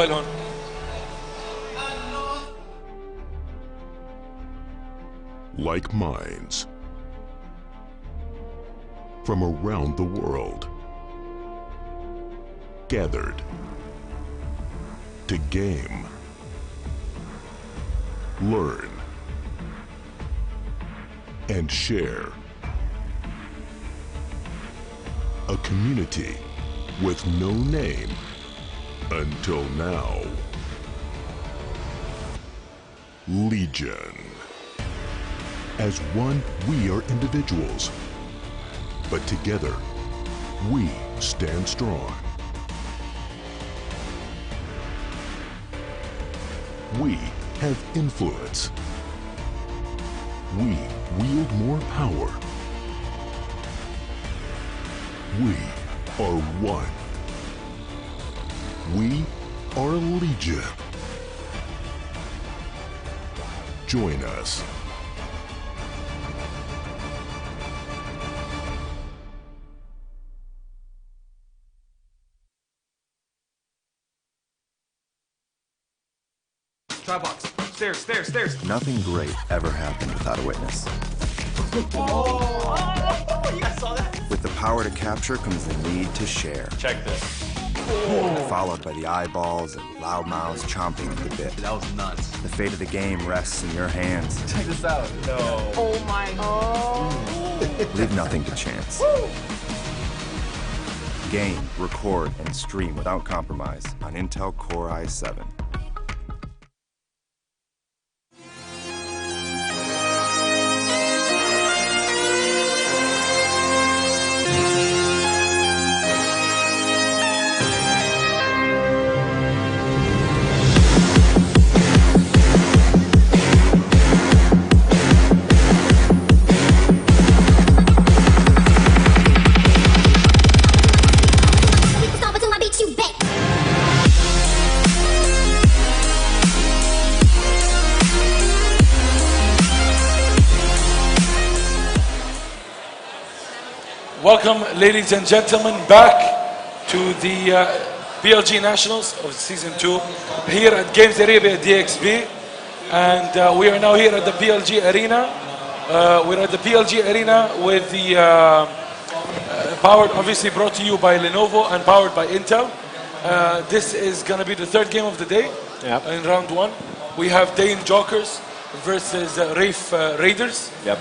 الموبايل هون. Like minds from around the world, gathered to game, learn, and share. A community with no name until now. Legion. As one, we are individuals, but together, we stand strong. We have influence. We wield more power. We are one. We are Legion. Join us. Try box. Stairs, stairs, stairs. Nothing great ever happened without a witness. Oh, you guys saw that? With the power to capture comes the need to share. Check this. Followed by the eyeballs and loud mouths chomping at the bit. That was nuts. The fate of the game rests in your hands. Check this out. No. Oh my god. Leave nothing to chance. Game, record, and stream without compromise on Intel Core i7. Welcome, ladies and gentlemen, back to the PLG Nationals of Season 2 here at Games Arabia DXB. And we are now here at the PLG Arena. We're at the PLG Arena with the powered, obviously brought to you by Lenovo and powered by Intel. This is going to be the third game of the day in round 1. We have Daym Jockers versus Rafe Raiders. Yep.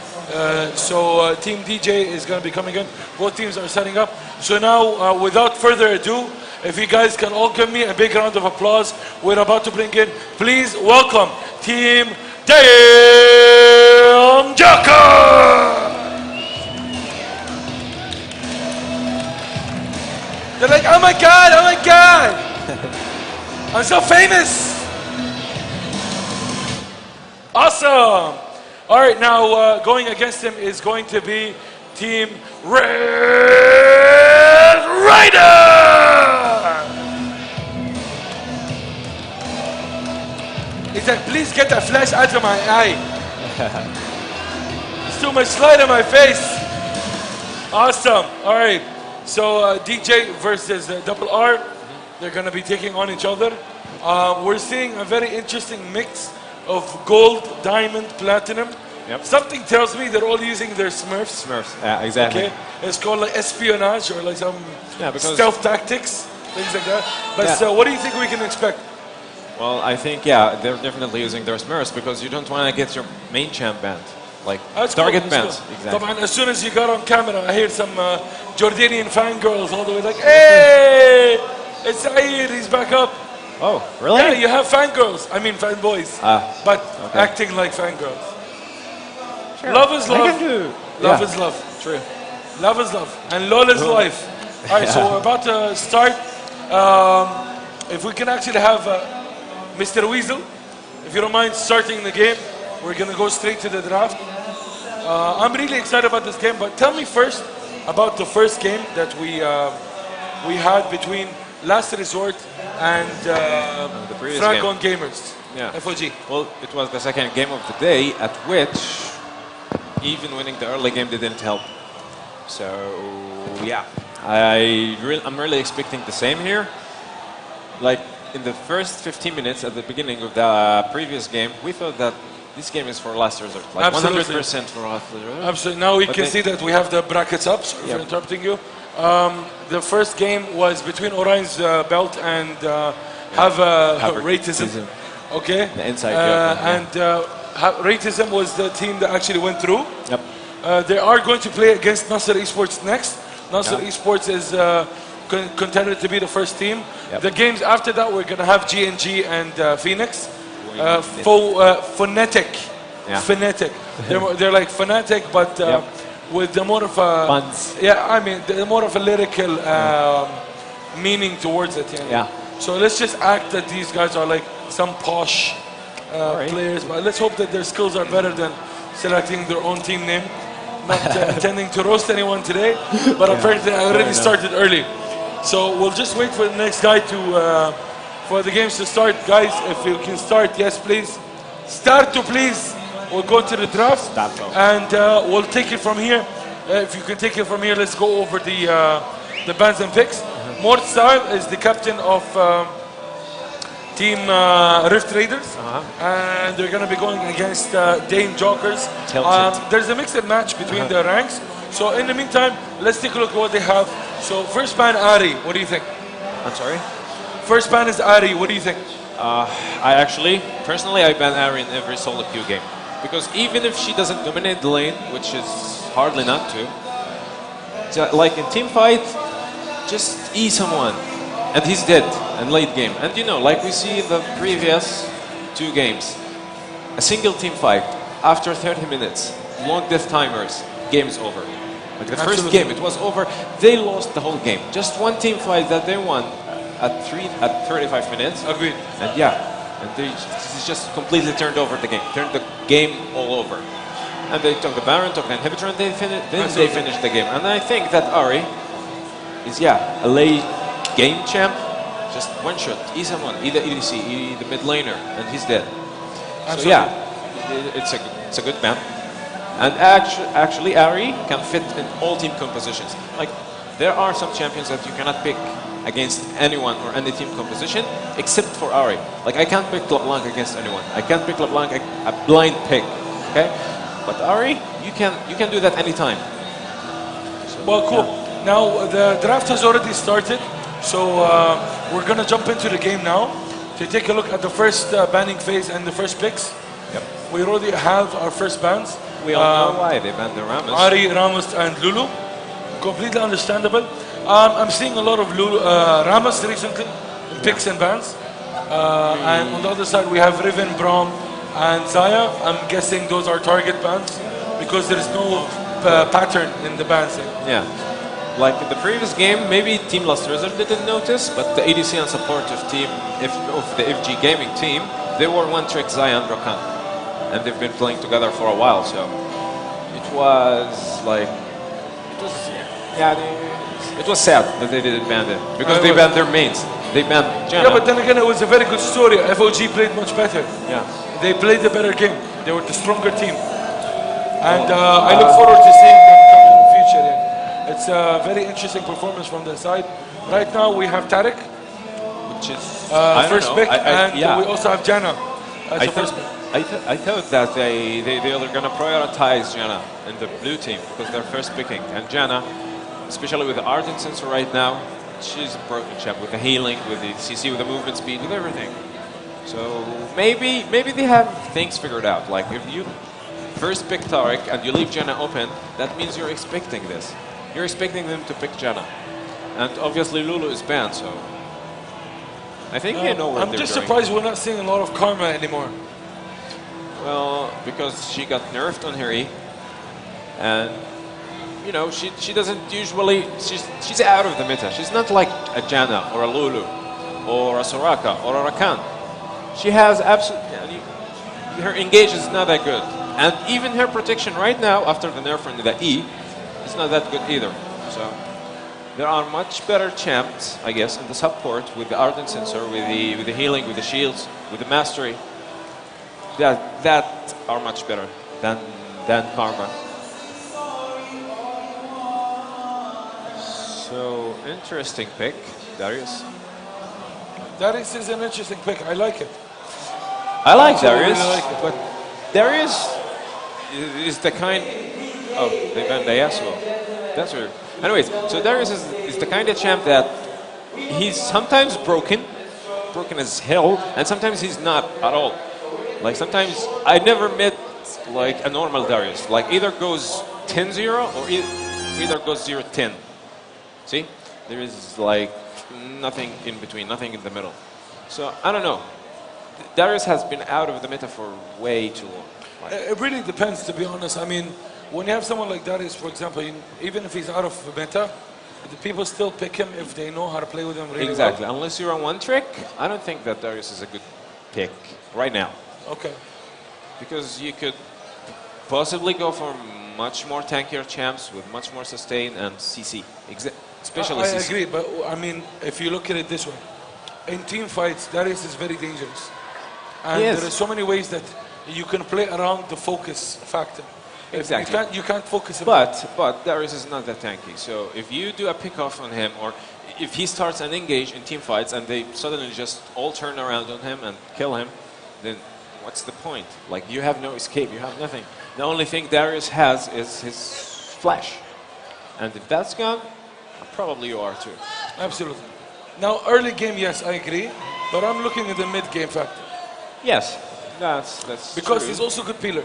So Team DJ is going to be coming in. Both teams are setting up. So now, without further ado, if you guys can all give me a big round of applause, we're about to bring in, please welcome Team Daym Jockers! They're like, oh my god, oh my god! I'm so famous! Awesome! All right, now going against him is going to be Team Red Rider! He's like, please get that flash out of my eye. There's too much light on my face. Awesome. All right. So DJ versus Double R. They're going to be taking on each other. We're seeing a very interesting mix of gold, diamond, platinum. Yep. Something tells me they're all using their Smurfs. Smurfs. Yeah, exactly. Okay. It's called like espionage or like some stealth tactics, things like that. But what do you think we can expect? Well, I think, they're definitely using their Smurfs because you don't want to get your main champ banned. Like, target bans. Exactly. As soon as you got on camera, I hear some Jordanian fangirls all the way like, hey, it's Saeed, he's back up. Oh, really? Yeah, you have fangirls. I mean fanboys. But acting like fangirls. Sure. Love is love. Love is love. True. Love is love. And LOL is life. All right, so we're about to start. If we can actually have Mr. Weasel, if you don't mind starting the game, we're going to go straight to the draft. I'm really excited about this game, but tell me first about the first game that we had between Last Resort and Dragon Gamers. Yeah. FOG. Well, it was the second game of the day, at which even winning the early game didn't help. So, yeah, I'm really expecting the same here. Like, in the first 15 minutes at the beginning of the previous game, we thought that this game is for last resort, like Absolutely. 100% for last resort. Absolutely. Now we But can they- see that we have the brackets up. Sorry Yep. for interrupting you. The first game was between Orion's belt and have Ratism. Ratism. Okay. The inside joke, yeah. And Ratism was the team that actually went through. Yep. They are going to play against Nasser Esports next. Nasser Yeah. Esports is contended to be the first team. Yep. The games after that, we're going to have GNG and Phoenix. Phonetic. Yeah. Phonetic. They're like phonetic, but Yep. with the more of a... Puns. Yeah, I mean, the more of a lyrical meaning towards it. Yeah. So let's just act that these guys are like some posh Alright. players, but let's hope that their skills are better than selecting their own team name. Not intending to roast anyone today, but apparently I already started early. So we'll just wait for the next guy to, for the games to start. Guys, if you can start, yes please. Start to please. We'll go to the draft Start to. and we'll take it from here. If you can take it from here, let's go over the bands and picks. Mort Style is the captain of Team Rift Raiders, and they're going to be going against Daym Jockers. Tilted. There's a mixed match between the ranks. So in the meantime, let's take a look at what they have. So first ban Ari, what do you think? I'm sorry? First ban is Ari, what do you think? I actually, personally, I ban Ari in every solo queue game. Because even if she doesn't dominate the lane, which is hardly not to, like in team fight, just E someone. And he's dead in late game. And you know, like we see in the previous 2 games, a single team fight, after 30 minutes, long death timers, game's over. Like the first Absolutely. game, it was over. They lost the whole game. Just one team fight that they won at 35 minutes. Agreed. And yeah, and they just completely turned over the game, turned the game all over. And they took the Baron, took the inhibitor, and then they finished the game. And I think that Ari is, a late game champ, just one shot, E someone, E the EDC, E the mid laner, and he's dead. So yeah, it's a good ban. And actually Ari can fit in all team compositions. Like, there are some champions that you cannot pick against anyone or any team composition except for Ari. Like, I can't pick LeBlanc against anyone. I can't pick LeBlanc a blind pick. Okay? But Ari, you can do that anytime. Well, cool. Now the draft has already started, so we're gonna jump into the game now to take a look at the first banning phase and the first picks. Yep. We already have our first bans. We all know why they banned the Ramos. Ari, Ramos, and Lulu. Completely understandable. I'm seeing a lot of Ramos recently in picks and bans. And on the other side, we have Riven, Braum, and Zaya. I'm guessing those are target bans because there is no pattern in the bans. Yeah. Like in the previous game, maybe Team Last Resort didn't notice, but the ADC and supportive team of the FG Gaming team, they were one-trick Zaya and Rakan. And they've been playing together for a while, so it was like, it was sad that they didn't ban them, because they banned their mains. They banned Janna. Yeah, but then again, it was a very good story. FOG played much better. Yeah. They played the better game. They were the stronger team. And I look forward to seeing them come in the future. Yeah. It's a very interesting performance from their side. Right now, we have Tarek, Which is first pick, and we also have Janna as I the first pick. I thought that they are going to prioritize Janna in the blue team because they're first picking. And Janna, especially with the Ardent Sensor right now, she's a broken champ with the healing, with the CC, with the movement speed, with everything. So maybe they have things figured out. Like if you first pick Tarek and you leave Janna open, that means you're expecting this. You're expecting them to pick Janna. And obviously Lulu is banned, so I think they know what I'm they're just doing. surprised we're not seeing a lot of Karma anymore. Well, because she got nerfed on her E, and you know she doesn't usually she's out of the meta. She's not like a Janna or a Lulu or a Soraka or a Rakan. She has absolutely her engage is not that good, and even her protection right now after the nerf on the E is not that good either. So there are much better champs, I guess, in the support with the Ardent Sensor, with the healing, with the shields, with the mastery. That are much better than Karma. So interesting pick, Darius. Darius is an interesting pick. I like it. I like Absolutely Darius, like it. but Darius is the kind. Oh, they banned Yasuo. That's weird. Anyways, so Darius is the kind of champ that he's sometimes broken as hell, and sometimes he's not at all. Like sometimes I never met like a normal Darius. Like either goes 10-0 or either goes 0-10. See, there is like nothing in between, nothing in the middle. So I don't know. Darius has been out of the meta for way too long. Like, It really depends, to be honest. I mean, when you have someone like Darius, for example, even if he's out of meta, the people still pick him if they know how to play with him really exactly. Unless you're on one trick, I don't think that Darius is a good pick right now. well. Okay. Because you could possibly go for much more tankier champs with much more sustain and CC. Especially I CC. agree, but I mean, if you look at it this way, in team fights, Darius is very dangerous. And Yes. there are so many ways that you can play around the focus factor. Exactly. You can't focus him. But Darius is not that tanky. So if you do a pick off on him, or if he starts an engage in team fights and they suddenly just all turn around on him and kill him, then what's the point? Like you have no escape, you have nothing. The only thing Darius has is his flash. And if that's gone, probably you are too. Absolutely. Now, early game, yes, I agree. But I'm looking at the mid game factor. Yes, that's Because true. he's also a good peeler.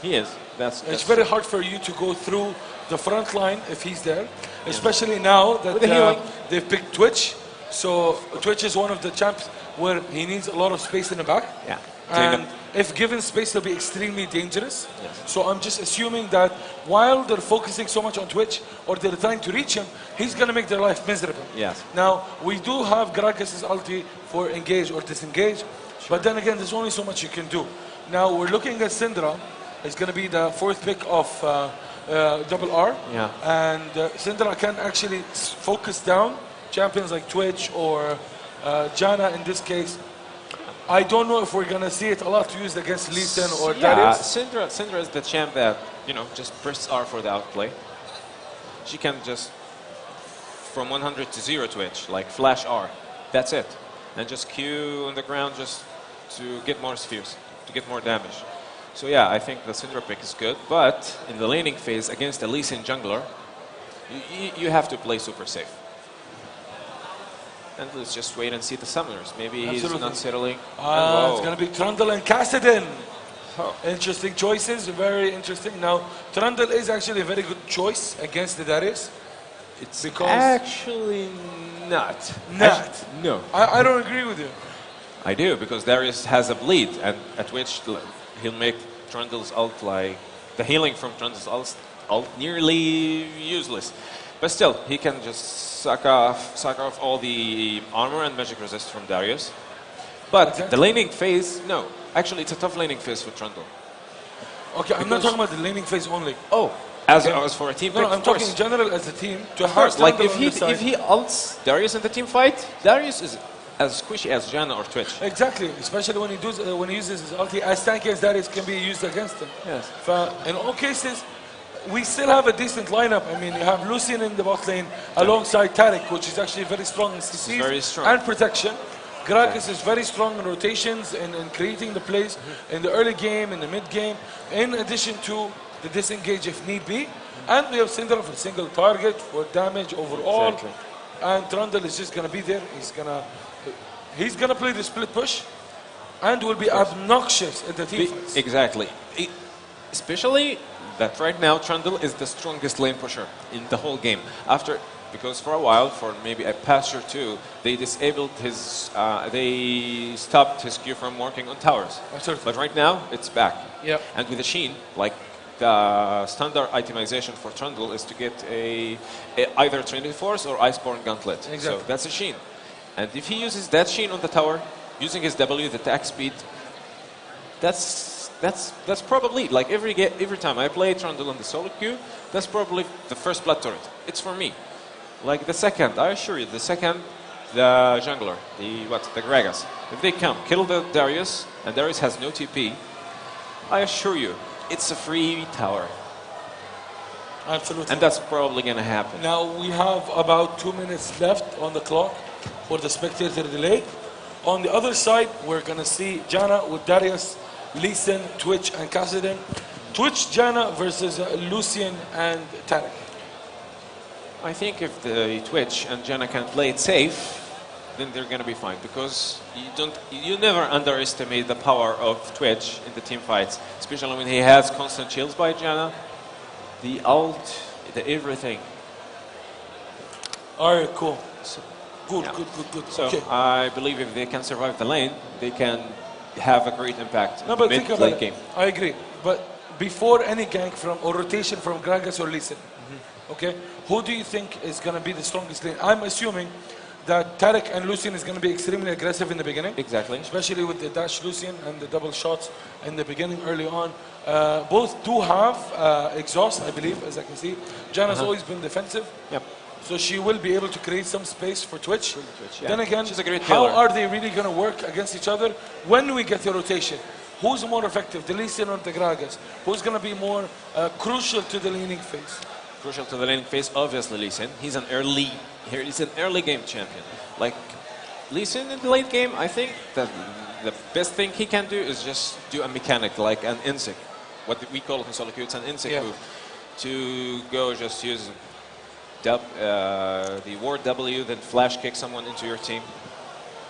He is. That's It's very hard for you to go through the front line if he's there, especially now that With the healing. they've picked Twitch. So Twitch is one of the champs where he needs a lot of space in the back. Yeah. And if given space, he'll be extremely dangerous. Yes. So I'm just assuming that while they're focusing so much on Twitch or they're trying to reach him, he's going to make their life miserable. Yes. Now, we do have Gragas' ulti for engage or disengage, but then again, there's only so much you can do. Now, we're looking at Syndra. It's going to be the fourth pick of Double R. Yeah. And Syndra can actually focus down champions like Twitch or Janna in this case. I don't know if we're going to see it a lot used against Lee Sin or Yeah, Darius. Syndra is the champ that, just press R for the outplay. She can just, from 100 to 0 Twitch, like flash R. That's it. And just Q on the ground just to get more spheres, to get more damage. So yeah, I think the Syndra pick is good, but in the laning phase against a Lee Sin jungler, you have to play super safe. And let's just wait and see the summoners. Maybe he's Absolutely. not settling. It's going to be Trundle and Kassadin. Oh. Interesting choices, very interesting. Now, Trundle is actually a very good choice against the Darius. It's because- actually not. Not? No. I don't agree with you. I do, because Darius has a bleed, and at which he'll make Trundle's ult, like, the healing from Trundle's ult nearly useless. But still, he can just suck off all the armor and magic resist from Darius. But the laning phase, no. Actually, it's a tough laning phase for Trundle. Okay, I'm not Because- talking about the laning phase only. Oh, as for a team No, pick, I'm of talking course. in general as a team. To Of course, like Trundle if on the he side. ults Darius in the team fight, Darius is as squishy as Janna or Twitch. Exactly, especially when he uses his ulti as tanky as Darius can be used against him. Yes. In all cases, we still have a decent lineup. I mean, you have Lucian in the bot lane alongside Tariq, which is actually very strong in CCs very strong. and protection. Gragas is very strong in rotations and in creating the plays in the early game, in the mid game, in addition to the disengage if need be. And we have Syndra for single target, for damage overall. Exactly. And Trundle is just going to be there. He's gonna play the split push and will be obnoxious at the team fights. Exactly. Especially that right now Trundle is the strongest lane pusher in the whole game. Because for a while, for maybe a patch or two, they disabled his, they stopped his Q from working on towers. Absolutely. But right now, it's back. Yep. And with the Sheen, like the standard itemization for Trundle is to get either Trinity Force or Iceborne Gauntlet. Exactly. So that's a Sheen. And if he uses that Sheen on the tower, using his W, the attack speed, that's probably, like every time I play Trundle on the solo queue, that's probably the first blood turret. It's for me. Like the second, I assure you, the jungler, the Gragas, if they come, kill the Darius, and Darius has no TP, I assure you, it's a free tower. Absolutely. And that's probably going to happen. Now we have about 2 minutes left on the clock for the spectator delay. On the other side, we're gonna see Jana with Darius, Leeson, Twitch, and Kassadin. Twitch, Jana versus Lucian and Tarek. I think if the Twitch and Jana can play it safe, then they're gonna be fine, because you never underestimate the power of Twitch in the team fights, especially when he has constant shields by Jana, the ult, the everything. All right, cool. Good, Yeah. good. So Okay. I believe if they can survive the lane, they can have a great impact No, in but the think about mid-late it. game. I agree. But before any gank from or rotation from Gragas or Leeson, okay, who do you think is going to be the strongest lane? I'm assuming that Tarek and Lucian is going to be extremely aggressive in the beginning. Exactly. Especially with the dash Lucian and the double shots in the beginning early on. Both do have exhaust, I believe, as I can see. Jana's always been defensive. Yep. So she will be able to create some space for Twitch. yeah. Then again, She's a great how killer. are they really going to work against each other when we get the rotation? Who's more effective, the Leeson or the Gragas? Who's going to be more crucial to the laning phase? Crucial to the laning phase, obviously Leeson. He's an early game champion. Like Leeson in the late game, I think that the best thing he can do is just do a mechanic like an insec, what we call it in solo queue. It's an insec Yeah. move to go just use the ward W, then flash kick someone into your team.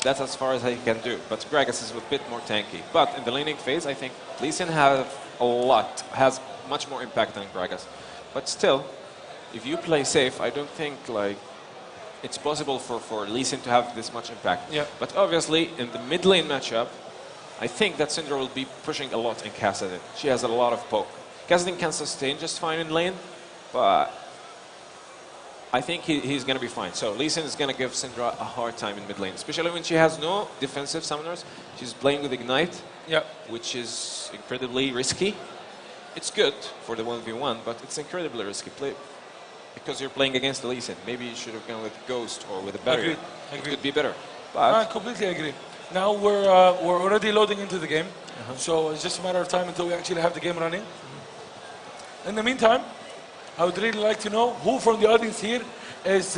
That's as far as he can do. But Gragas is a bit more tanky. But in the laning phase, I think Leeson has much more impact than Gragas. But still, if you play safe, I don't think like it's possible for Leeson to have this much impact. Yeah. But obviously, in the mid lane matchup, I think that Syndra will be pushing a lot in Kassadin. She has a lot of poke. Kassadin can sustain just fine in lane, but I think he's going to be fine. So Leeson is going to give Syndra a hard time in mid lane, especially when she has no defensive summoners. She's playing with Ignite, Yeah. which is incredibly risky. It's good for the 1v1, but it's incredibly risky play because you're playing against the Leeson. Maybe you should have gone with Ghost or with a barrier. Agreed. It could be better. I But completely agree. Now we're already loading into the game, so it's just a matter of time until we actually have the game running. In the meantime, I would really like to know who from the audience here is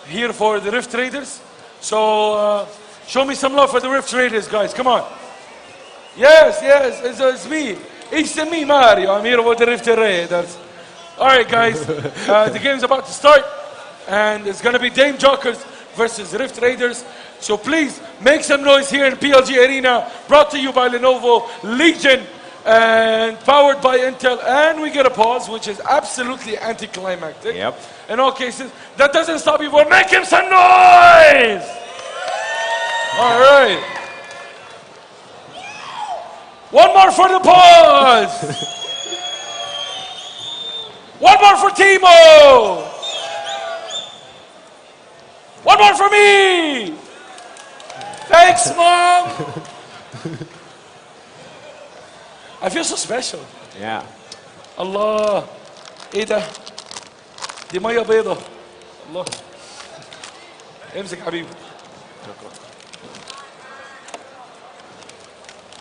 here for the Rift Raiders. So show me some love for the Rift Raiders, guys. Come on. Yes, it's me. It's me, Mario. I'm here with the Rift Raiders. All right, guys. The game's about to start, and it's going to be Daym Jockers versus Rift Raiders. So please make some noise here in PLG Arena, brought to you by Lenovo Legion and powered by Intel. And we get a pause, which is absolutely anticlimactic. Yep. In all cases, that doesn't stop you from making some noise. All right. One more for the pause. One more for Timo. One more for me. Thanks, Mom. I feel so special. yeah. الله ايه ده؟ دي ميه بيضة. الله. امسك حبيبي.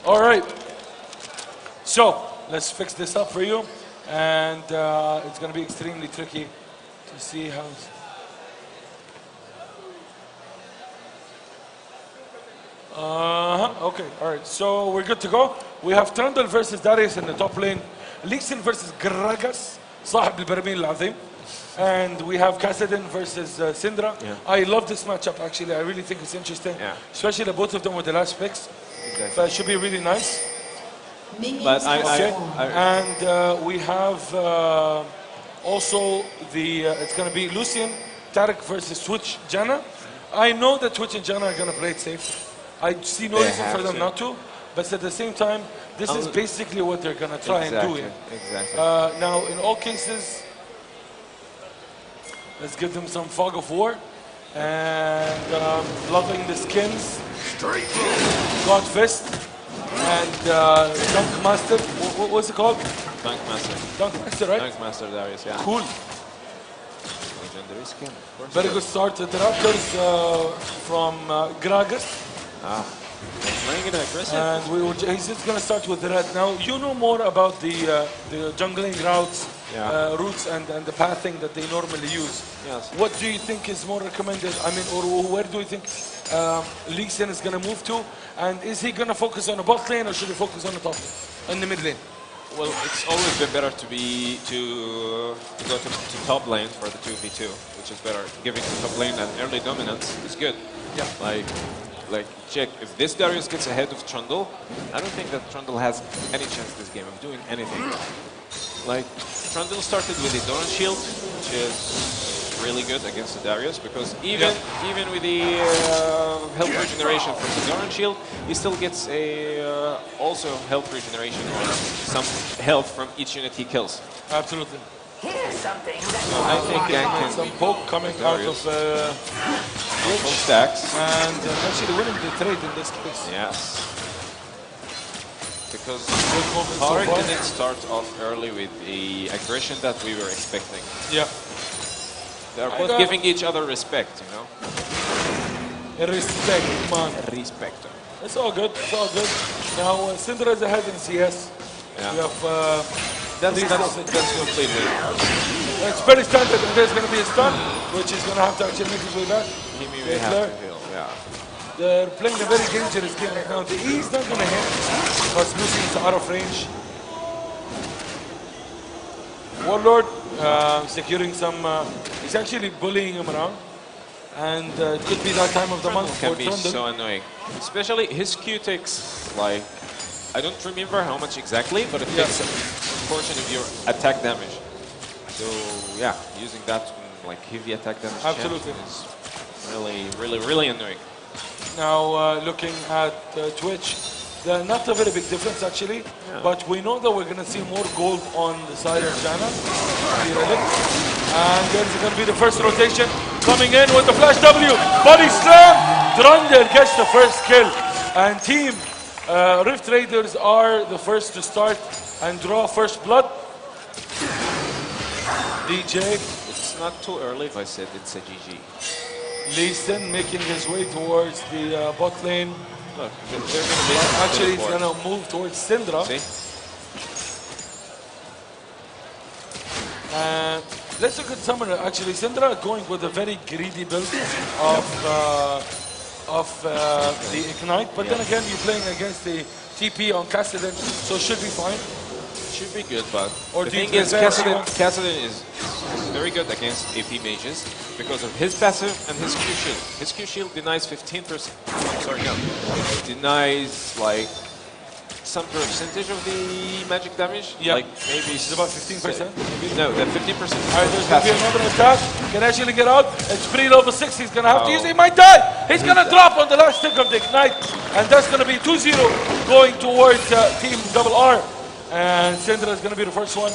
All right. So let's fix this up for you, and it's going to be extremely tricky to see how. Okay, all right. So we're good to go. We have Trundle versus Darius in the top lane. Leeson versus Gragas, صاحب البرميل العظيم. And we have Kassadin versus Syndra. Yeah. I love this matchup, actually. I really think it's interesting. Yeah. Especially the both of them with the last picks. Exactly. So it should be really nice. But Okay. I And we have also the, it's going to be Lucian, Tarek versus Twitch, Jana. I know that Twitch and Jana are going to play it safe. I see no They reason for have them to. not to. But at the same time, this is basically what they're going to try and do. Here. Exactly. Now, in all cases, let's give them some fog of war. And loving the skins. God Fist. And Dunk Master. What's it called? Dunk Master. Dunk Master, right? Dunk Master Darius, yeah. Cool. Legendary skin, of course. Very good start to the Raptors from Gragas. Playing it aggressive. And he's just going to start with the red. Now, you know more about the jungling routes routes and the pathing that they normally use. Yes. What do you think is more recommended? I mean, or where do you think Lee Sin is going to move to? And is he going to focus on the bot lane or should he focus on the top lane, in the mid lane? Well, it's always been better to go to top lane for the 2v2, which is better. Giving the top lane an early dominance is good. Yeah. Like check, if this Darius gets ahead of Trundle, I don't think that Trundle has any chance this game of doing anything. Like, Trundle started with the Doran Shield, which is really good against the Darius, because even with the health regeneration from the Doran Shield, he still gets a also health regeneration, or some health from each unit he kills. Absolutely. Here's something that I think Gang can Some poke coming out of full stacks. and actually winning the trade in this case. Yes. Because Good movement so Tarek far. didn't start off early with the aggression that we were expecting. Yeah. They're both giving each other respect, you know? Respect, man. Respect. It's all good. It's all good. Now, Syndra is ahead in CS. Yeah. We have That's completely. it's very standard, and there's going to be a stun, which is going to have to actually make his way back. He may have to heal, yeah. They're playing a very dangerous game right now. The E is not going to hit because Lucy is out of range. Warlord securing some. He's actually bullying him around, and it could be that time of the month Can for be Trundle. so annoying. Especially his Q takes, like, I don't remember how much exactly, but it takes a portion of your attack damage. So yeah, using that like heavy attack damage Absolutely. is really annoying. Now looking at Twitch, not a very big difference actually, but we know that we're going to see more gold on the side of China. And there's going to be the first rotation coming in with the flash W. Body slam! Trundle gets the first kill. And team Rift Raiders are the first to start and draw first blood. DJ It's not too early if I said it's a GG. Lee Sin making his way towards the bot lane. Look, they're going to be Actually, he's going to move towards Syndra. See? Let's look at Summoner. Actually, Syndra going with a very greedy build of the Ignite. But then again, you're playing against the TP on Kassadin, so it should be fine. Should be good, but Or the do you thing is, prefer anyone? Kassadin is very good against AP mages because of his passive and his Q shield. His Q shield denies 15%. Sorry, no. Denies like some percentage of the magic damage. Yeah. Like maybe It's about 15%. Maybe. No, the 50%. All right, there's going to be another attack. Can actually get out. It's pre-level 6. He's going to have to use it. He might die. He's going to drop on the last tick of the Ignite. And that's going to be 2-0 going towards Team Double R. And Syndra is going to be the first one,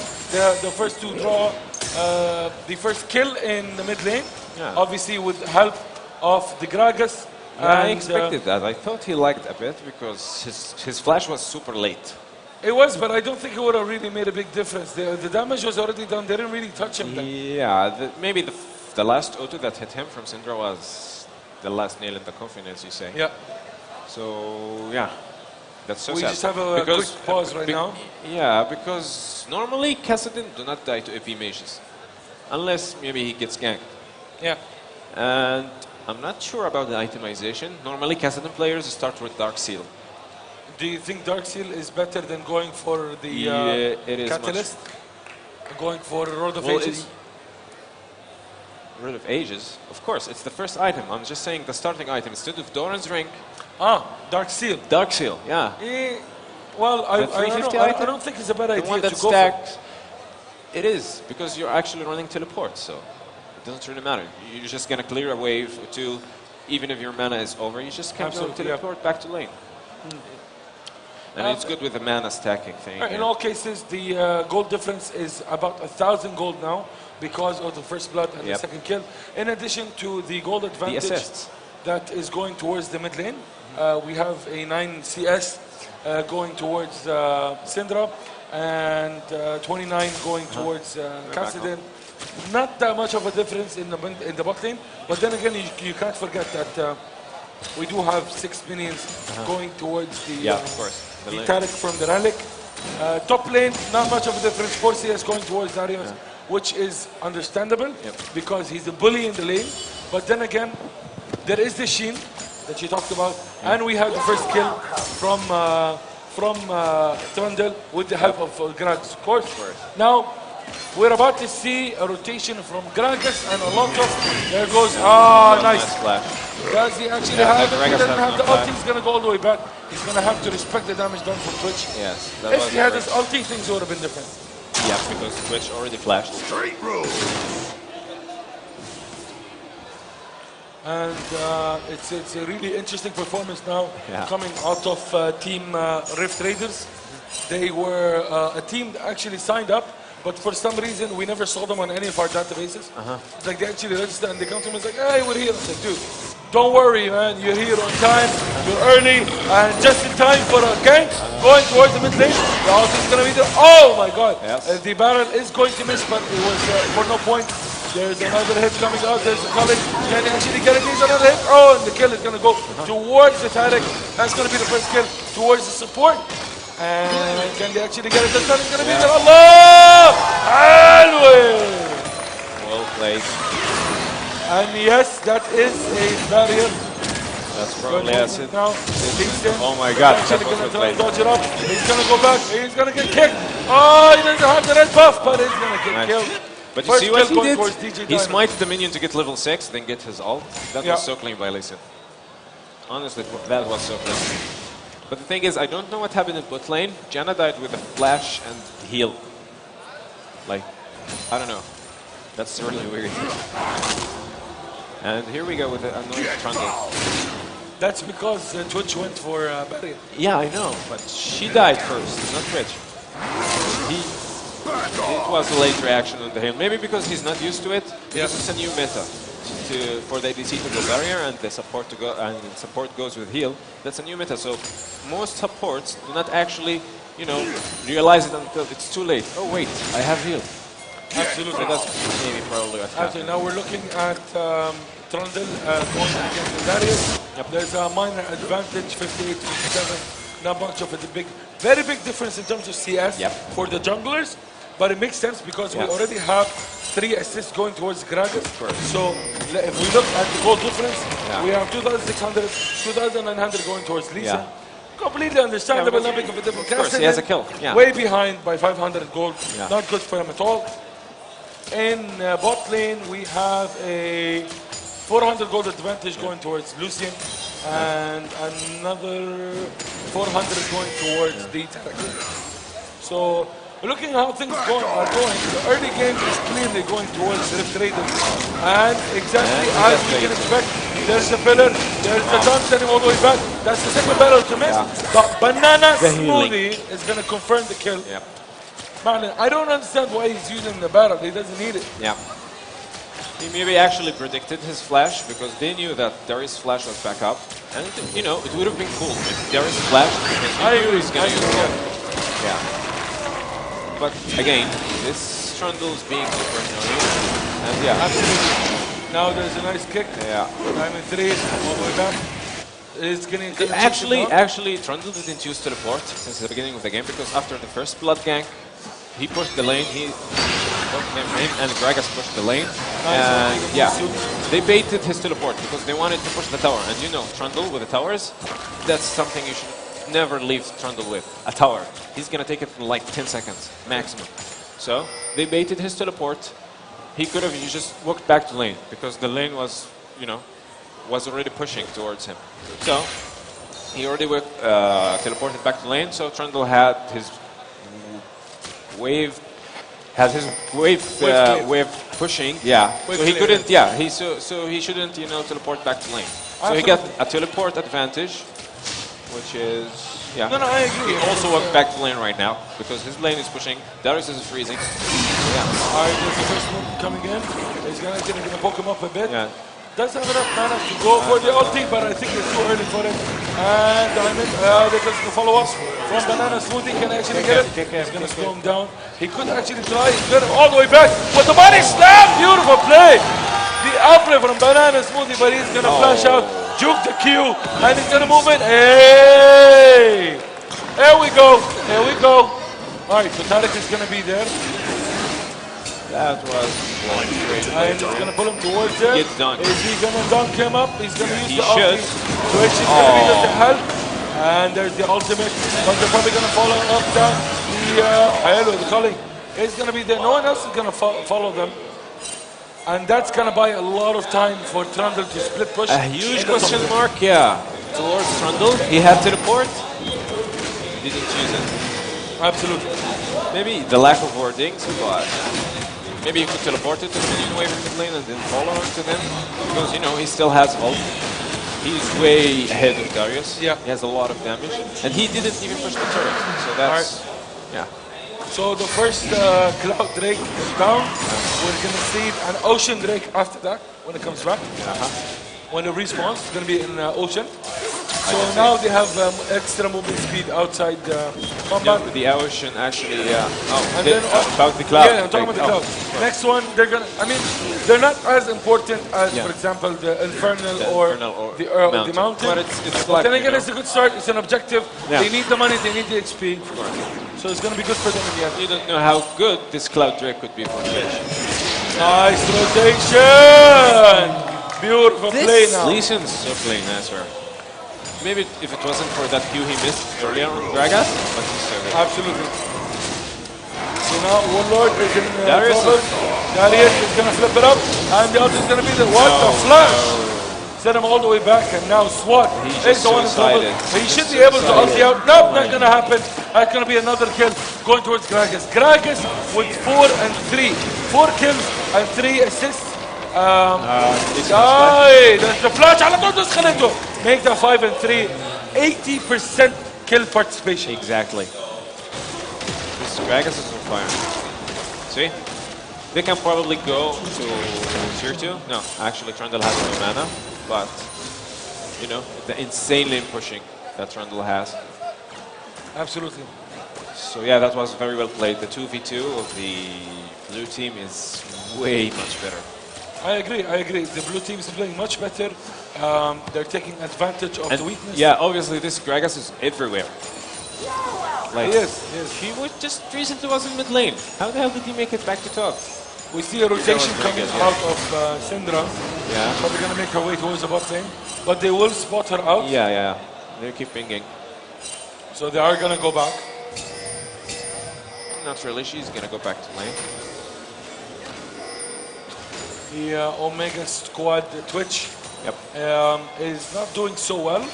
the first to draw the first kill in the mid lane. Yeah. Obviously with help of the Gragas. Yeah, I And, expected that. I thought he lagged a bit because his flash was super late. It was, but I don't think it would have really made a big difference. The damage was already done. They didn't really touch him then. Yeah, maybe the last auto that hit him from Syndra was the last nail in the coffin, as you say. Yeah. So, yeah, that's so We sad. just have a quick pause right now. Yeah, because normally Kassadin do not die to AP mages. Unless maybe he gets ganked. Yeah. And I'm not sure about the itemization. Normally Kassadin players start with Dark Seal. Do you think Dark Seal is better than going for the it is Catalyst? Going for Road of Well, Ages? Road of Ages? Of course, it's the first item. I'm just saying the starting item. Instead of Doran's Ring, Dark Seal. Dark Seal, yeah. Well, I The don't 350 know. I item? don't think it's a bad The idea one to that go for. stacks. It is, because you're actually running teleport, so it doesn't really matter. You're just going to clear a wave or two. Even if your mana is over, you just can go Absolutely, teleport back to lane. And it's good with the mana stacking thing. In all cases, the gold difference is about 1,000 gold now because of the first blood and the second kill. In addition to the gold advantage assists. that is going towards the mid lane, we have a 9 CS going towards Syndra and 29 going towards Kassadin. Not that much of a difference in the bot lane, but then again, you can't forget that we do have 6 minions going towards the of course. the Taric from the Relic, Top lane, not much of a difference. 4 CS going towards Darius, which is understandable because he's a bully in the lane. But then again, there is the Sheen that you talked about, and we have the first kill from Trundle with the help of Gragas, of course. Now, we're about to see a rotation from Gragas and a lot of, there goes, nice. Flash. Does he actually Yeah, have it? He Gragas doesn't has have the no ulti, he's going to go all the way back. He's going to have to respect the damage done from Twitch. Yes. If he had his ulti, things would have been different. Yeah, because Twitch already flashed. And it's a really interesting performance now coming out of Team Rift Raiders. They were a team that actually signed up, but for some reason we never saw them on any of our databases. It's like they actually registered and they come to me and like, hey, we're here. I said, dude, don't worry, man. You're here on time, you're early, and just in time for a gank going towards the mid lane. The ult is going to be there. Oh my god. The barrel is going to miss, but it was for no point. There's another hit coming out. There's a college. Can he actually get it? Needs another hit. Oh, and the kill is going to go towards the Tarek. That's going to be the first kill towards the support. And can they actually get it? This time it's going to be there. Allah! Always! Well played. And yes, that is a barrier. That's probably acid. Now, Oh my god, that actually was going to well played. dodge it up. He's going to go back. He's going to get kicked. Oh, he doesn't have the red buff, but he's going to get killed. But you First see what kill he going did? towards DJ He Diamond. smited the minion to get level 6, then get his ult. That was so clean by Lee Sin. Honestly, that was so clean. But the thing is, I don't know what happened in bot lane. Janna died with a flash and heal. Like, I don't know. That's really weird. And here we go with the annoying Trundle. That's because Twitch went for barrier. Yeah, I know, but she died first, not Twitch. It was a late reaction on the heal. Maybe because he's not used to it. Because it's a new meta for the ADC to go barrier and the support to go and the support goes with heal. That's a new meta. So most supports do not actually, realize it until it's too late. Oh wait, I have heal. Absolutely. So that's maybe probably what happened. Actually, now we're looking at Trundle going against Darius. There's a minor advantage, 58 to 57. Not much of a very big difference in terms of CS for the junglers. But it makes sense because we already have 3 assists going towards Gragas. So if we look at the goal difference, we have 2,600, 2,900 going towards Lisa. Completely understandable, not big of a difference. Of course, he has a kill. Way behind by 500 gold. Not good for him at all. In bot lane, we have a 400 gold advantage going towards Lucian. And another 400 going towards the Tarek. So looking how things are going, the early game is clearly going towards Rift Raiders. And exactly as we can expect, there's the pillar, there's the dunk sending all the way back. That's the second barrel to miss. But Banana Smoothie is going to confirm the kill. Marlon, I don't understand why he's using the barrel. He doesn't need it. He maybe actually predicted his flash because they knew that Darius' flash was back up. And, it would have been cool if Darius flashed because he knew he's going to use it. But again, this Trundle's being super annoying. And absolutely. Now there's a nice kick. Diamond 3, all the way back. Is getting actually, Trundle didn't use teleport since the beginning of the game because after the first blood gank, he pushed the lane. Him and Gragas pushed the lane. And they baited his teleport because they wanted to push the tower. And Trundle with the towers, that's something you should never leave Trundle with. A tower. He's gonna take it in like 10 seconds maximum. So they baited his teleport. He could have just walked back to lane because the lane was, was already pushing towards him. So he already teleported back to lane. So Trundle had his wave pushing. So he couldn't. So he shouldn't teleport back to lane. So he got a teleport advantage, which is No, I agree. He also walked back to lane right now because his lane is pushing. Darius is freezing. Alright, there's the first one coming in. He's gonna poke him up a bit. Does have enough mana to go for the ulti, but I think it's too early for it. And Diamond, there's the follow-up from Banana Smoothie. Can actually get it. He's going to slow him down. He could actually try. He's got it all the way back. But the body slam! Beautiful play! The outplay from Banana Smoothie, but he's going to flash out. Juke the Q. And he's going to move it. Hey! There we go. There we go. All right, so Tarek is going to be there. That was great. And he's going to pull him towards there. Get done. Is he going to dunk him up? He's going to use He the should. ulti. Twitch is going to be there to help. And there's the ultimate. But they're probably going to follow up down the calling. Is going to be there. No one else is going to follow them. And that's going to buy a lot of time for Trundle to split push. A huge question mark, yeah, towards Trundle. He had teleport. He didn't use it. Absolutely. Maybe the lack of wardings, but maybe he could teleport it to the minion wave in the lane and then follow on to them. Because, you know, he still has ult. He's way ahead of Darius. Yeah. He has a lot of damage. And he didn't even push the turret. So that's, yeah. So the first Cloud Drake is down. We're going to see an Ocean Drake after that when it comes back. When it respawns, it's going to be in Ocean. So now they have extra movement speed outside combat. Yeah, the Ocean actually, yeah. Oh, And then about the Cloud. Yeah, I'm talking about the Cloud. Next one, they're going to, I mean, they're not as important as, for example, the Infernal or the Mountain. But it's But like, then again, it's a good start. It's an objective. Yeah. They need the money. They need the XP. So it's going to be good for them in the end. you don't know how good this Cloud Drake could be for Twitch. Nice rotation. Beautiful play now. Lee Sin's so playing nicer. Maybe if it wasn't for that Q he missed earlier on Gragas, but he's so good. Absolutely. So now Warlord is in Darius trouble. Darius is going to flip it up. And the other is going to be the what? The flash. Send him all the way back. And now SWAT is the one in trouble. He should be able to ulti out. Nope, not going to happen. That's going to be another kill going towards Gragas. Gragas with 4 and 3. 4 kills and 3 assists. That's the flash على طول دخلته. Make that 5 and 3. 80% kill participation. Exactly. This Gragas is on fire. See? They can probably go to tier 2. No, actually Trundle has no mana. But, you know, the insane lane pushing that Trundle has. Absolutely. So yeah, that was very well played. The 2v2 of the blue team is way much better. I agree. The blue team is playing much better. They're taking advantage of the weakness. Yeah, obviously this Gragas is everywhere. Like, Yes. he was just recently was in mid lane. How the hell did he make it back to top? We see a rotation coming out of Syndra. Yeah. Probably going to make her way towards the bot lane. But they will spot her out. Yeah. They keep pinging. So they are going to go back. Not really. She's gonna go back to lane. The Omega squad Twitch is not doing so well.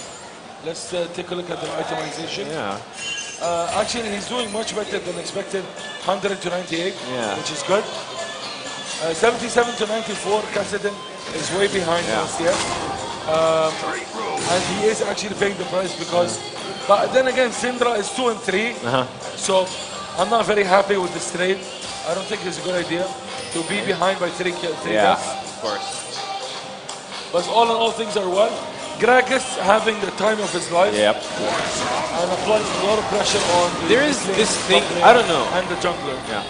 Let's take a look at the itemization. Yeah. Actually, he's doing much better than expected. 100 to 98, Yeah. which is good. 77 to 94, Kassadin is way behind LCS. And he is actually paying the price because, but then again, Syndra is 2 and 3. So I'm not very happy with this trade. I don't think it's a good idea to be behind by 3 Yeah, deaths. of course. But all in all, things are well. Gragas having the time of his life Yep. and applying a lot of pressure on the There is lane, this thing, top lane, I don't know. and the jungler. Yeah.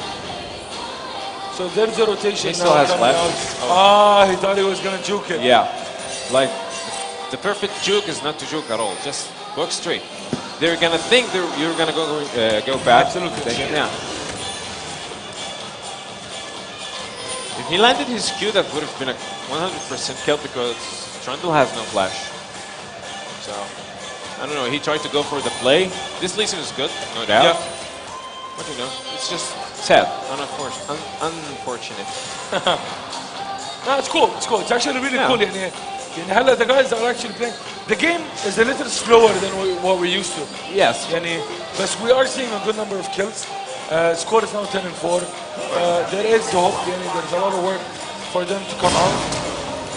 So there's a rotation He now. still has coming flash. out. He thought he was going to juke it. Yeah. Like, the perfect juke is not to juke at all. Just walk straight. They're gonna think you're gonna go back. Absolutely. Yeah. If he landed his Q, that would have been a 100% kill because Trundle has no flash. So, I don't know. He tried to go for the play. This Lee Sin is good, no doubt. Yeah. But you know, it's just sad, unfortunate. No, it's cool. It's cool. It's actually really Yeah. cool. يعني هلا the guys are actually playing. The game is a little slower than what we're used to. Yes. يعني but we are seeing a good number of kills. Score is now 10 and 4. There is hope. يعني there's a lot of work for them to come out.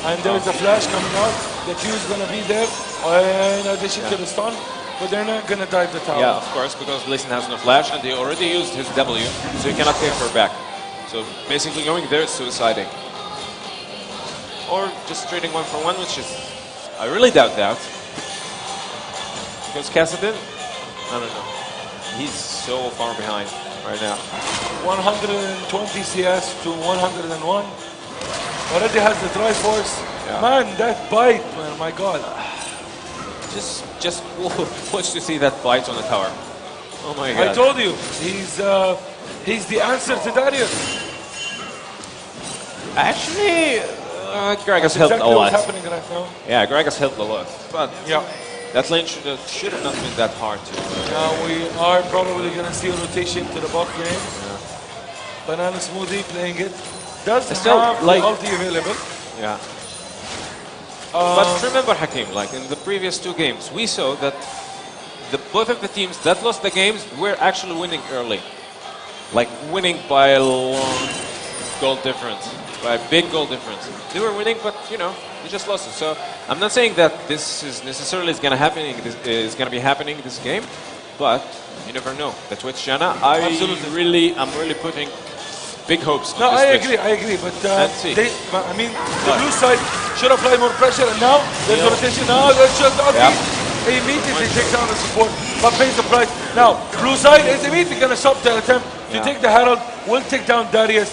And there's a flash coming out. The Q is going to be there in addition to the stun. But they're not going to dive the tower. Yeah, of course, because Lee Sin has no flash and they already used his W, so he cannot take her back. So basically going there is suiciding. Or just trading 1-for-1, which is, I really doubt that. Because Kassadin, I don't know. He's so far behind right now. 120 CS to 101. Already has the Triforce. Yeah. Man, that bite, man, my God. Just watch to see that bite on the tower. Oh my I god. told you, he's the answer to Darius. Actually, Greg has That's helped exactly a what's lot. happening right now. Yeah, Greg has helped a lot. But Yeah. that lane should have not been that hard to. Now we are probably going to see a rotation to the bot lane. Banana Smoothie playing it. Does Still, have like- the ulti available. Yeah. But remember, Hakim, like in the previous two games, we saw that both of the teams that lost the games were actually winning early. Like winning by a long goal difference, by a big goal difference. They were winning, but you know, they just lost it. So I'm not saying that this is necessarily going to be happening this game, but you never know. The Twitch Jana, Absolutely. I'm really putting big hopes. No, on this I agree. But Let's see. I mean, the blue side should apply more pressure, and now there's a rotation. Now there's just immediately takes down the support, but pays the price. Now, blue side is immediately going to stop the attempt to take the Herald. Will take down Darius.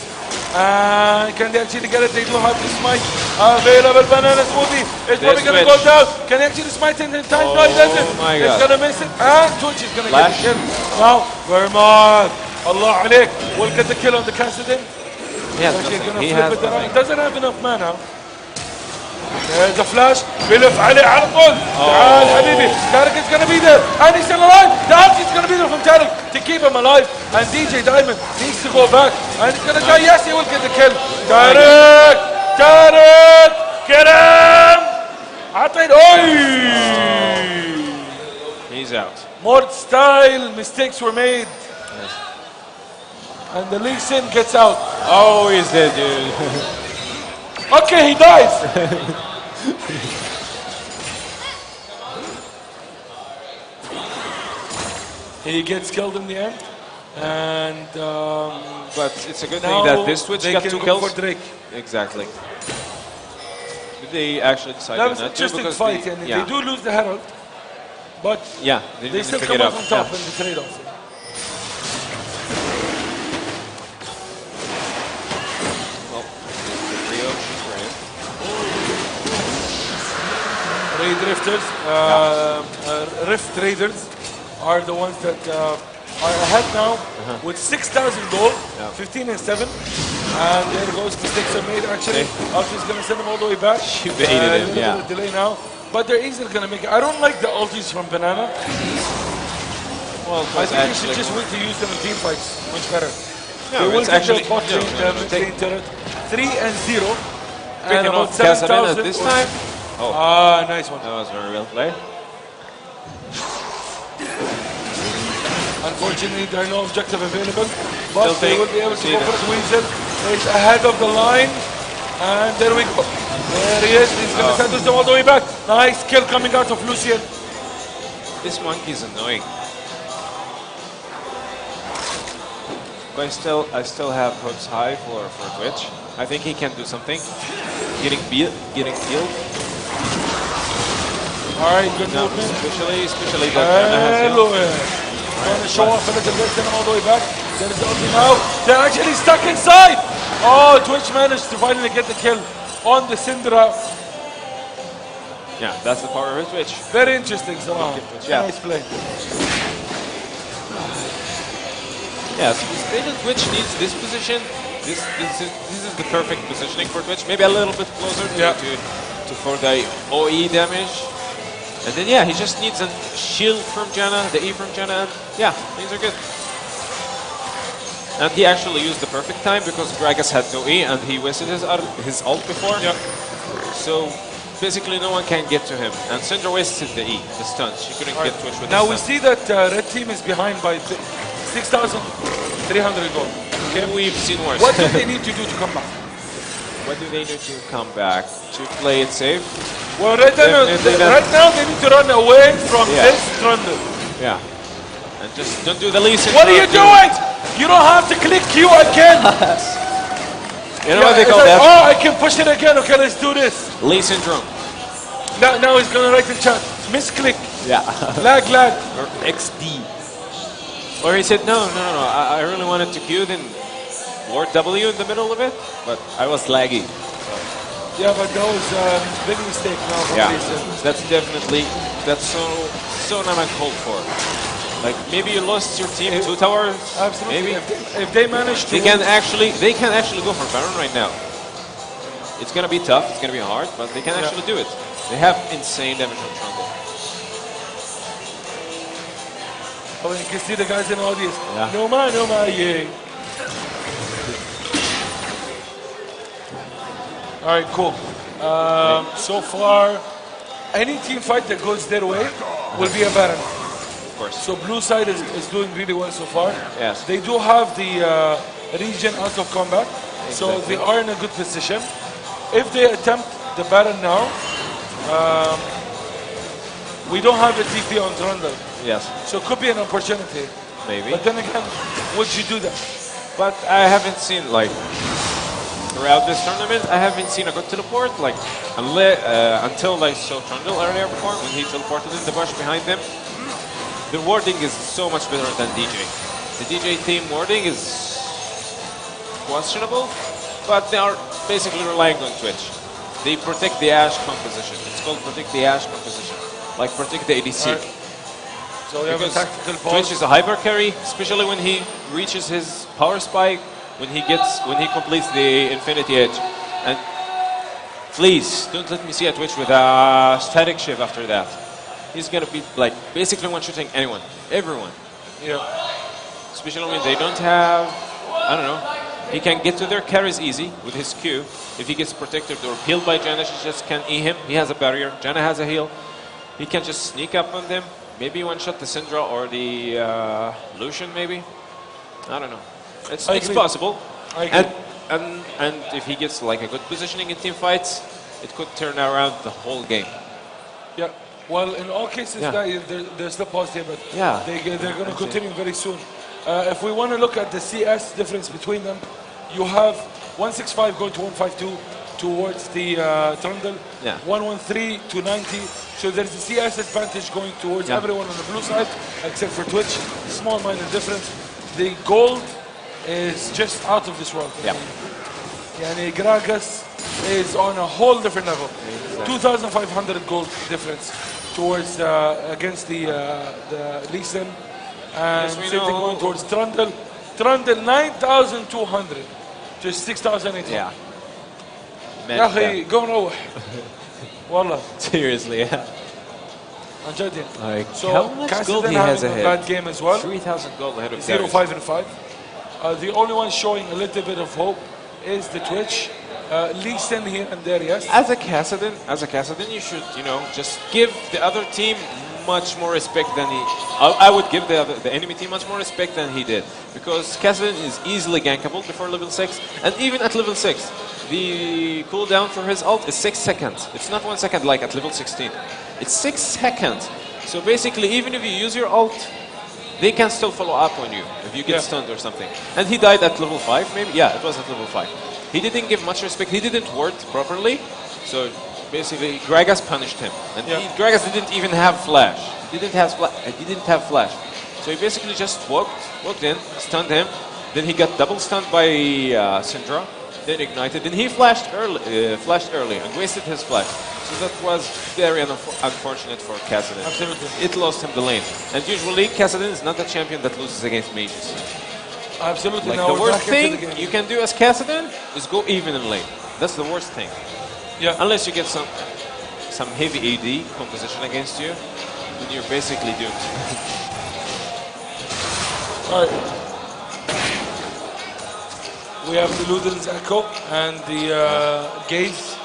Can they actually get it? They do have the smite available. Banana Smoothie is probably going to go down. Can they actually smite in time? No, he doesn't. My It's God. going to miss it. And Twitch is going to get the Flash. kill. Now, Vermont. Allah Alek will get the kill on the Kassadin. He has Actually nothing. gonna He flip has it around. nothing. Doesn't have enough mana. There's a flash. بيلف عليه على طول. تعال حبيبي. Tarek is gonna be there. And he's still alive. The ulti is gonna be there from Tarek to keep him alive. And DJ Diamond needs to go back. And he's gonna die. Yes, he will get the kill. Tarek! Tarek! Get him! عطيد. He's out. More style mistakes were made. And the Lee Sin gets out. Oh, he's dead, dude. Okay, he dies. He gets killed in the end. And But it's a good now thing that this Twitch they got can 2 go kills. for Drake. Exactly. They actually decided That was an not to interesting because fight. they, And yeah, they do lose the Herald. But yeah, they didn't still pick come it out up. on top Yeah. in the trade-off. Well, the trio, she's great. Ray Drifters, Rift Traders are the ones that are ahead now with 6,000 gold, 15 and 7. And there goes mistakes are made actually. Ulti is going to send them all the way back. She baited him, A little yeah. bit of delay now. But they're easily going to make it. I don't like the ultis from Banana. Well, I think you should just wait to use them in team fights. Much better. No, They will it's get actually the bot no, lane, no, no, mid lane turret. 3 and 0. And Picking about off Casamena 7,000. this time. Oh, Ah, nice one. that was very well played. Unfortunately, there are no objective available, but Still they take- will be able to see go that. for it. Weasel is ahead of the line, and there we go. There he is. He's going to send us all the way back. Nice kill coming out of Lucian. This monkey is annoying. But I still have hopes high for Twitch. I think he can do something. Getting killed. All right, good No, movement. especially that Jana has Hello. Trying to show off a little bit, send him all the way back. There is the ulti now. They're actually stuck inside. Oh, Twitch managed to finally get the kill on the Syndra. Yeah, that's the power of Twitch. Very interesting, Salah. Yeah. Nice play. Yes, maybe Twitch needs this position. This is the perfect positioning for Twitch. Maybe a little bit closer to for the OE damage. And then yeah, he just needs a shield from Jana, the E from Jana, and yeah, things are good. And he actually used the perfect time because Gragas had no E and he wasted his ult before. Yeah. So basically no one can get to him. And Syndra wasted the E, the stuns. She couldn't get Twitch with Now the we stun. see that red team is behind by 6,300 gold. Okay, we've seen worse. What do they need to do to come back? What do they need to come back? To play it safe? Well, right Definitely not. now they need to run away from Yeah. this Trundle. Yeah. And just don't do the least. What are you doing? You don't have to click Q again. You know what they it's call like, that? oh, I can push it again. Okay, let's do this. Lee syndrome. Now he's gonna write in chat. Misclick. Yeah. Lag. Or XD. Or he said, no. I really wanted to Q, then Lord W in the middle of it, but I was laggy. Yeah, but that was a big mistake now. Yeah. That's definitely, that's so not uncalled for. Like maybe you lost your team 2 towers. Absolutely. Maybe If they manage to they can actually go for Baron right now. It's gonna be tough. It's gonna be hard, but they can actually do it. They have insane damage on Trundle. Oh, you can see the guys in the audience. Yeah. No ma, yeah. All right, cool. So far, any team fight that goes their way will be a Baron. Of course. So blue side is doing really well so far. Yes. They do have the region out of combat, so they are in a good position. If they attempt the Baron now, we don't have a TP on Trundle. Yes. So it could be an opportunity. Maybe. But then again, would you do that? But I haven't seen, like, throughout this tournament, I haven't seen a good teleport, like, until I saw Trundle earlier before, when he teleported in the bush behind them. The warding is so much better than DJ. The DJ team warding is questionable, but they are basically relying on Twitch. They protect the Ashe composition. It's called protect the Ashe composition. Like, protect the ADC. Right. So we have a Because tactical pause. Twitch is a hyper carry, especially when he reaches his power spike, when he completes the Infinity Edge. And please don't let me see a Twitch with a static shiv after that. He's gonna be like basically one-shooting anyone, everyone. Yeah. Especially when they don't have, I don't know. He can get to their carries easy with his Q. If he gets protected or healed by Janna, she just can E him. He has a barrier. Janna has a heal. He can just sneak up on them. Maybe one-shot the Syndra or the Lucian, maybe. I don't know. It's possible. And if he gets like a good positioning in team fights, it could turn around the whole game. Yeah. Well, in all cases, there's the pause here, but they're going to continue very soon. If we want to look at the CS difference between them, you have 165 going to 152 towards the Trundle, 113 to 90. So there's a CS advantage going towards everyone on the blue side, except for Twitch. Small minor difference. The gold is just out of this world. Yeah. Yani Gragas is on a whole different level. 2,500 gold difference towards against the Lee Sin. And same thing going towards Trundle. Trundle 9,200 to 6,800. Yeah. يا أخي قوم نروح. والله. Seriously, yeah. عن جد يعني. Like, So how much gold he has a ahead? bad game as well. 3,000 gold ahead of 0, 5, and 5. The only one showing a little bit of hope is the Twitch. Lee Sin here and there, yes. As a Kassadin, you should, just give the other team much more respect than he. I would give the enemy team much more respect than he did, because Kassadin is easily gankable before level 6, and even at level 6, the cooldown for his ult is 6 seconds. It's not 1 second like at level 16. It's 6 seconds. So basically, even if you use your ult, they can still follow up on you if you get stunned or something. And he died at level 5, maybe? Yeah, it was at level 5. He didn't give much respect. He didn't ward properly. So basically, Gragas punished him. And Gragas didn't even have flash. He didn't have flash. So he basically just walked in, stunned him. Then he got double stunned by Syndra. Then ignited. Then he flashed early and wasted his flash. So that was very unfortunate for Kassadin. Absolutely. It lost him the lane. And usually, Kassadin is not a champion that loses against mages. Absolutely. Like, now the worst thing you can do as Kassadin is go even in lane. That's the worst thing. Yeah. Unless you get some heavy AD composition against you, then you're basically doomed. All right. We have the Luden's Echo and the Gaze,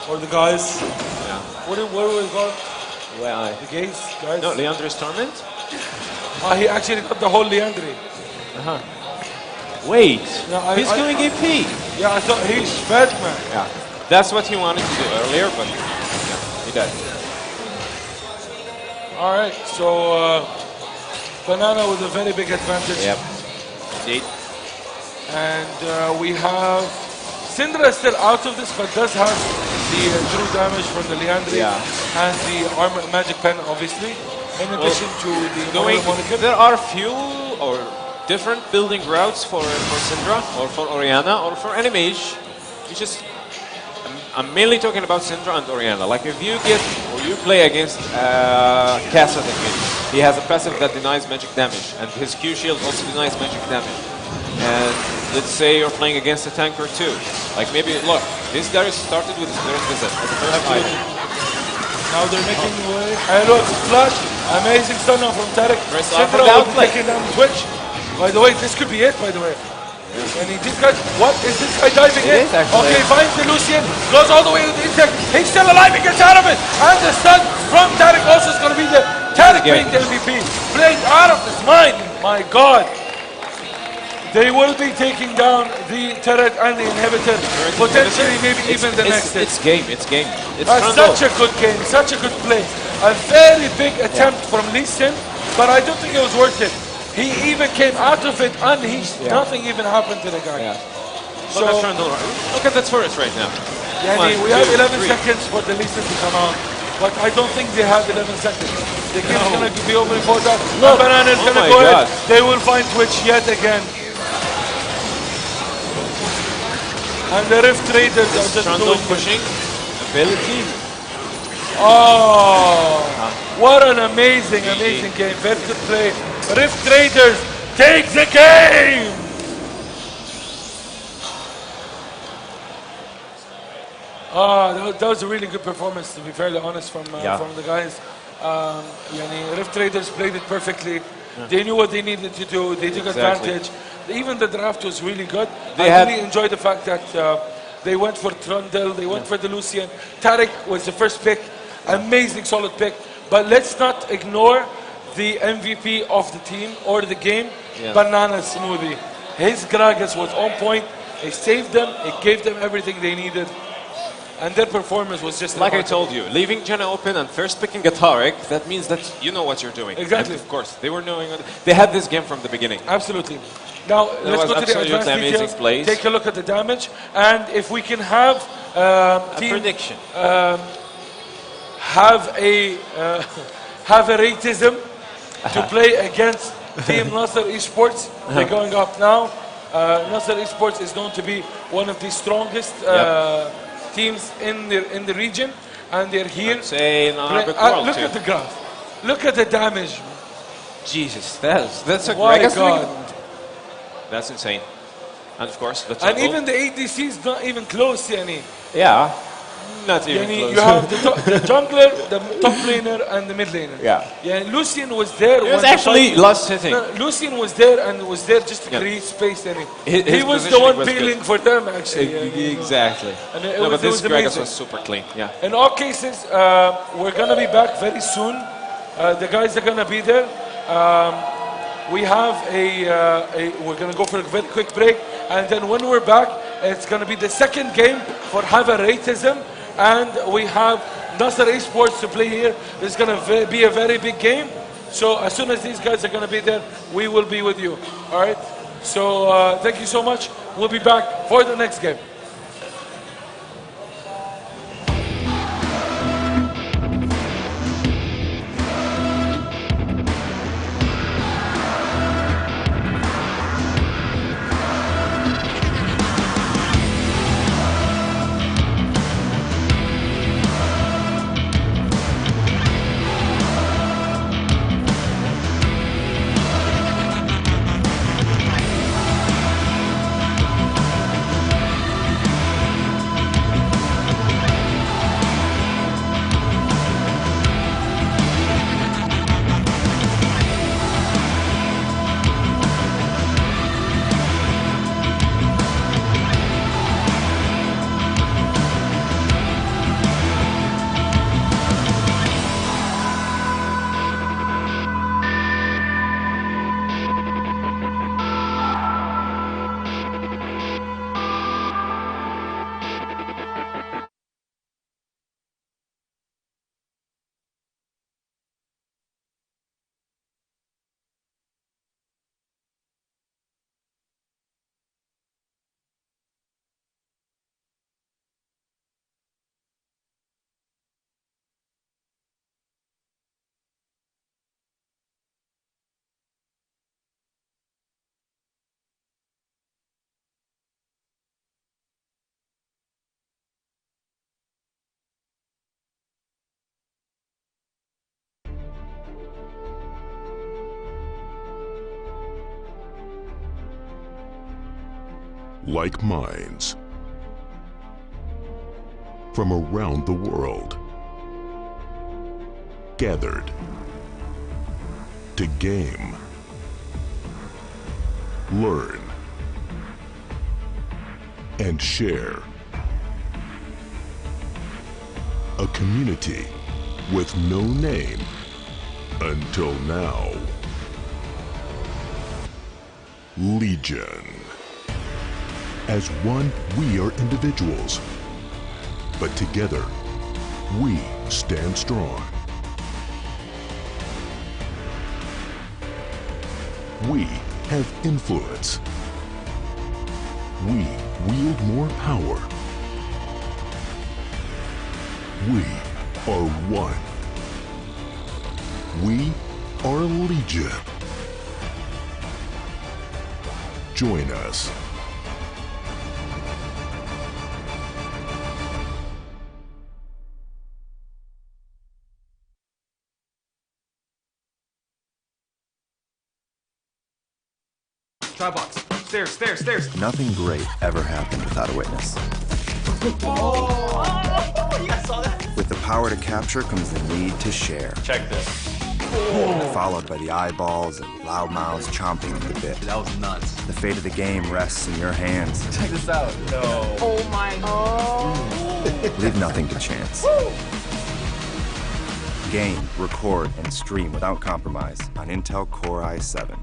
or the guys. Yeah. What do we call it? Well, The Gaze, guys? no, Leandra's Torment? He actually got the whole Leandri. Wait, No, he's going AP. Yeah, I thought he's Batman. Yeah, that's what he wanted to do earlier, but yeah, he died. All right, so Banana with a very big advantage. Yep. Indeed. And we have Syndra is still out of this, but does have the true damage from the Leandri and the armor magic pen, obviously. In addition to the there are few or different building routes for Syndra or for Orianna or for any mage. I'm mainly talking about Syndra and Orianna. Like if you get or you play against Caster that mid. He has a passive that denies magic damage, and his Q shield also denies magic damage. And let's say you're playing against a tanker too. Like maybe, look, this Darius started with his first visit as a first item. Now they're making way. And look, flash. Amazing stun now from Tarek. First Sidra upper down will be play. taking down Twitch. By the way, this could be it, by the way. And he did cut. What is this guy diving in? It is actually. Okay, finds the Lucian, goes all the way to the insect. He's still alive, he gets out of it. And the stun from Tarek also is going to be there. Tarek being the MVP. Played out of his mind. My God. They will be taking down the turret and the inhibitor. Potentially, maybe even the next hit. It's game, it's game. It's Such a good game, such a good play. A very big attempt from Lee Sin, but I don't think it was worth it. He even came out of it and nothing even happened to the guy. Yeah. So, Look at that turret right now. Yani, One, we have two, 11 three. seconds for the Lee Sin to come out, but I don't think they have 11 seconds. The game's going to be over before that. No, Banana is Oh going to my go God. ahead. They will find Twitch yet again. And the Rift Raiders are just Trundle doing pushing. Ability. Oh, what an amazing, amazing game. Very good play. Rift Raiders take the game! That was a really good performance, to be fairly honest, from the guys. Rift Raiders played it perfectly. They knew what they needed to do. They took advantage. Even the draft was really good. I really enjoyed the fact that they went for Trundle, they went for the Lucian. Tarek was the first pick. Amazing, solid pick. But let's not ignore the MVP of the team or the game, Banana Smoothie. His Gragas was on point. He saved them. He gave them everything they needed. And their performance was just like I told you, leaving Jenna open and first picking a Tarek, that means that you know what you're doing. Exactly. And of course, they were knowing. They had this game from the beginning. Absolutely. Now, let's go to the advanced details. Plays. Take a look at the damage. And if we can have team, prediction. have a ratism to play against Team Nasser Esports. They're going up now. Nasser Esports is known to be one of the strongest teams in the region, and they're here. Look at the graph. Look at the damage. Jesus, that's a My God. That's insane. And of course, And even the ADC is not even close, Yani. Yeah, not even Yani, close. you have the jungler, the top laner, and the mid laner. Yeah. Lucian was there. It was actually last hitting. No, Lucian was there and was there just to create space. Yani. His He was the positioning one was peeling good. for them, actually. Exactly. And No, but this Gragas amazing. was super clean. Yeah. In all cases, we're going to be back very soon. The guys are going to be there. We have we're going to go for a very quick break. And then when we're back, it's going to be the second game for Have a Ratism. And we have Nasser Esports to play here. It's going to be a very big game. So as soon as these guys are going to be there, we will be with you. All right? So thank you so much. We'll be back for the next game. like minds from around the world gathered to game, learn, and share. A community with no name until now. Legion. As one, we are individuals, but together, we stand strong. We have influence. We wield more power. We are one. We are Legion. Join us. Try box. Stairs, stairs, stairs. Nothing great ever happened without a witness. With the power to capture comes the need to share. Check this. Followed by the eyeballs and loud mouths chomping at the bit. That was nuts. The fate of the game rests in your hands. Check this out. No. Oh my god. Leave nothing to chance. Game, record, and stream without compromise on Intel Core i7.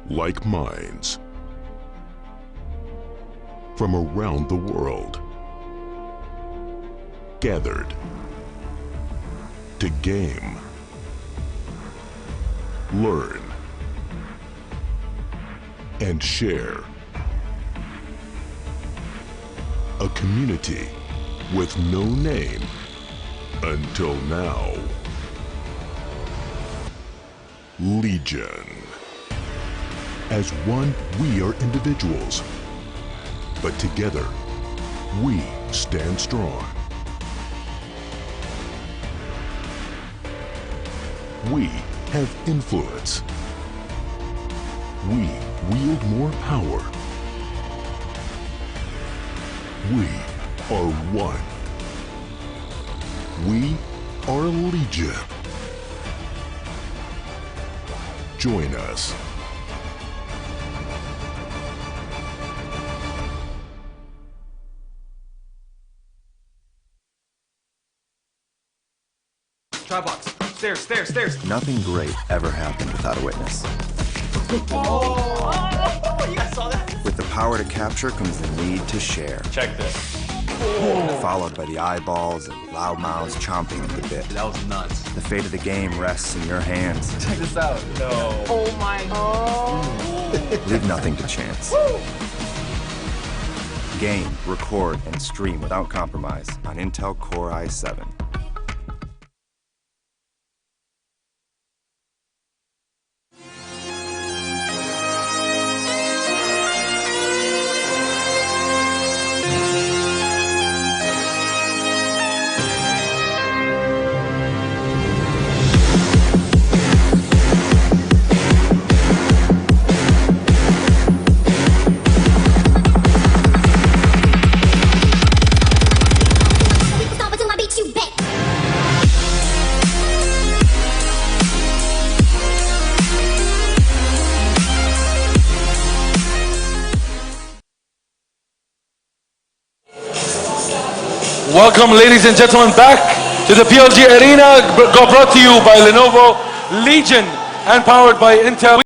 like minds from around the world gathered to game, learn, and share. A community with no name until now. Legion. As one, we are individuals, but together, we stand strong. We have influence. We wield more power. We are one. We are Legion. Join us. Try box. Stairs, stairs, stairs. Nothing great ever happened without a witness. With the power to capture comes the need to share. Check this. Followed by the eyeballs and loud mouths chomping at the bit. That was nuts. The fate of the game rests in your hands. Check this out. No. Oh my god. Leave nothing to chance. Game, record, and stream without compromise on Intel Core i7. Welcome, ladies and gentlemen, back to the PLG Arena, brought to you by Lenovo, Legion, and powered by Intel.